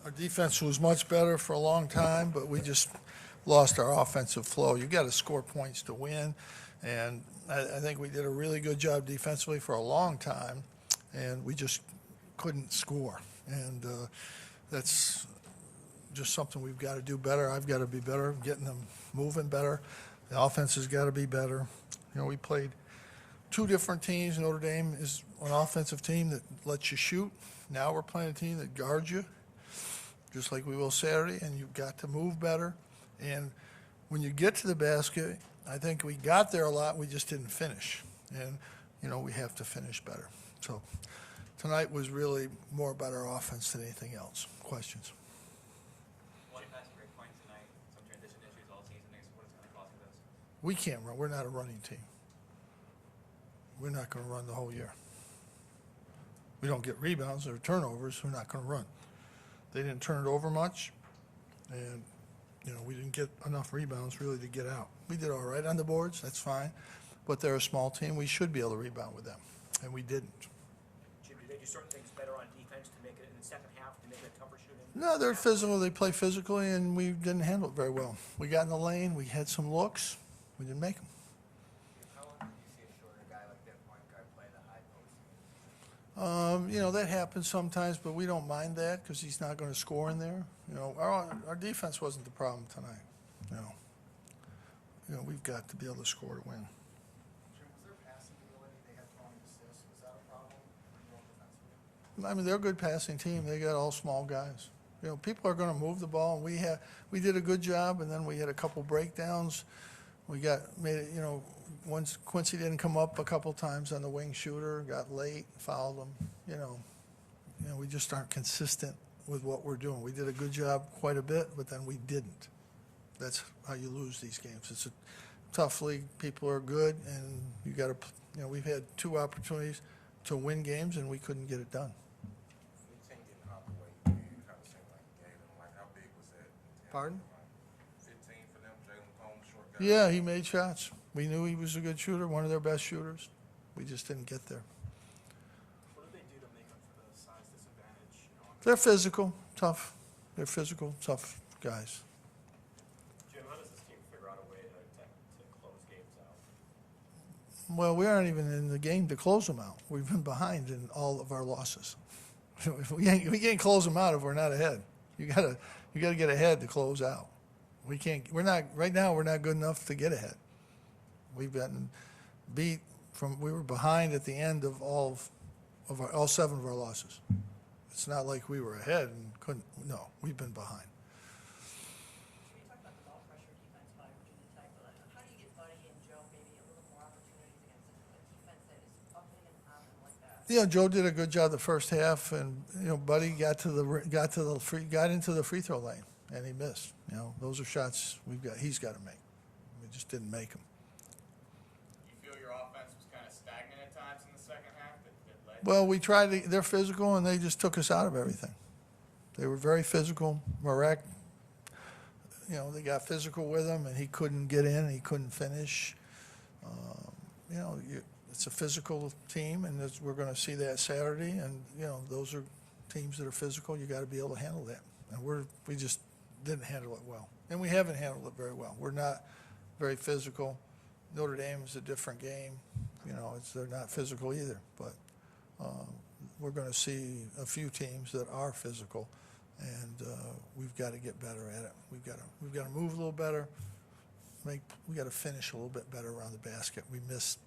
Our defense was much better for a long time, but we just lost our offensive flow. You got to score points to win, and I think we did a really good job defensively for a long time, and we just couldn't score. And that's just something we've got to do better. I've got to be better, getting them moving better. The offense has got to be better. You know, we played two different teams. Notre Dame is an offensive team that lets you shoot. Now we're playing a team that guards you, just like we will Saturday, and you've got to move better. And when you get to the basket, I think we got there a lot, we just didn't finish. And, you know, we have to finish better. So tonight was really more about our offense than anything else. Questions? One fast break point tonight, some transition issues all season. What is going to cost you this? We can't run. We're not a running team. We're not going to run the whole year. We don't get rebounds or turnovers. We're not going to run. They didn't turn it over much, and you know, we didn't get enough rebounds really to get out. We did all right on the boards, that's fine, but they're a small team. We should be able to rebound with them, and we didn't. Jim, did they do certain things better on defense to make it in the second half, to make it a tougher shooting? No, they're physical. They play physically, and we didn't handle it very well. We got in the lane. We had some looks. We didn't make them. How often do you see a shorter guy like that point guard play the high post? You know, that happens sometimes, but we don't mind that because he's not going to score in there. You know, our defense wasn't the problem tonight. You know, we've got to be able to score to win. Jim, was their passing ability? They had 20 assists. Was that a problem? Defensively? I mean, they're a good passing team. They got all small guys. You know, people are going to move the ball, and we did a good job, and then we had a couple breakdowns. We made it, you know, once Quincy didn't come up a couple times on the wing shooter, got late, fouled him. You know, we just aren't consistent with what we're doing. We did a good job quite a bit, but then we didn't. That's how you lose these games. It's a tough league. People are good, and you got to, you know, we've had two opportunities to win games, and we couldn't get it done. The team getting out the way you did, kind of seemed like you gave them, like, how big was that? Pardon? 15 for them, Jalen Combs, short guy. Yeah, he made shots. We knew he was a good shooter, one of their best shooters. We just didn't get there. What do they do to make up for the size disadvantage? You know, They're physical, tough. They're physical, tough guys. Jim, how does this team figure out a way to close games out? Well, we aren't even in the game to close them out. We've been behind in all of our losses. we can't close them out if we're not ahead. You gotta get ahead to close out. We can't. We're not right now. We're not good enough to get ahead. We've gotten beat from. We were behind at the end of all 7 of our losses. It's not like we were ahead and couldn't. No, we've been behind. You talked about the ball pressure defense by Virginia Tech, but how do you get Buddy and Joe maybe a little more opportunities against a defense that is upping and on them like that? Yeah, Joe did a good job the first half, and you know, Buddy got into the free throw lane, and he missed. You know, those are shots he's got to make. We just didn't make them. You feel your offense was kind of stagnant at times in the second half? That led Well, we tried to. They're physical, and they just took us out of everything. They were very physical. Marek, you know, they got physical with him, and he couldn't get in. He couldn't finish. You know, it's a physical team, and we're going to see that Saturday. And you know, those are teams that are physical. You got to be able to handle that, and we just didn't handle it well, and we haven't handled it very well. We're not very physical. Notre Dame is a different game. You know, they're not physical either, but we're going to see a few teams that are physical, and we've got to get better at it. We've got to move a little better. We got to finish a little bit better around the basket. We missed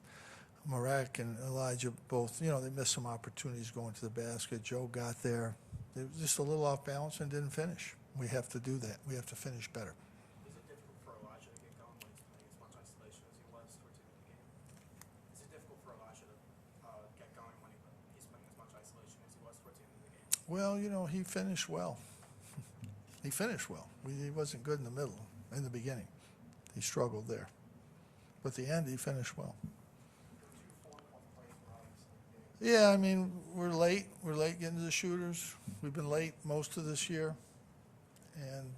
Marek and Elijah both. You know, they missed some opportunities going to the basket. Joe got there. They were just a little off balance and didn't finish. We have to do that. We have to finish better. Is it difficult for Elijah to get going when he's playing as much isolation as he was towards the end of the game? Is it difficult for Elijah to get going when he's playing as much isolation as he was towards the end of the game? Well, you know, he finished well. He finished well. He wasn't good in the middle, in the beginning. He struggled there. But at the end, he finished well. Yeah, I mean, we're late. We're late getting to the shooters. We've been late most of this year. And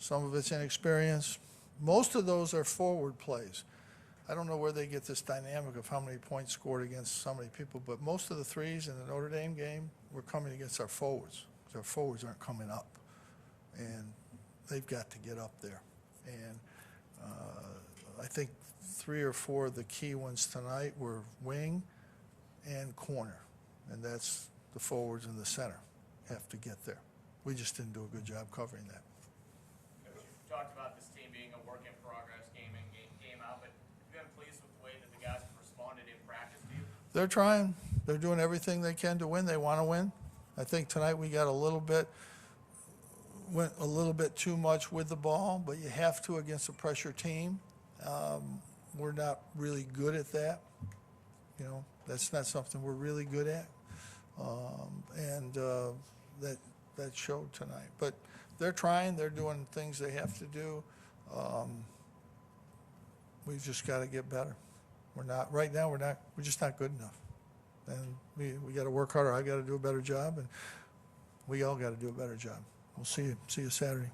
some of it's inexperience. Most of those are forward plays. I don't know where they get this dynamic of how many points scored against so many people, but most of the threes in the Notre Dame game were coming against our forwards. their forwards aren't coming up, and they've got to get up there. And I think 3 or 4 of the key ones tonight were wing and corner, and that's the forwards and the center have to get there. We just didn't do a good job covering that. Coach, you talked about this team being a work in progress, game in, game out, but have you been pleased with the way that the guys have responded in practice to you? They're trying. They're doing everything they can to win. They want to win. I think tonight we got went a little bit too much with the ball, but you have to against a pressure team. We're not really good at that. You know, that's not something we're really good at. That showed tonight. But they're trying. They're doing things they have to do. We've just got to get better. Right now, we're just not good enough. And we got to work harder. I got to do a better job, and we all got to do a better job. We'll see you Saturday.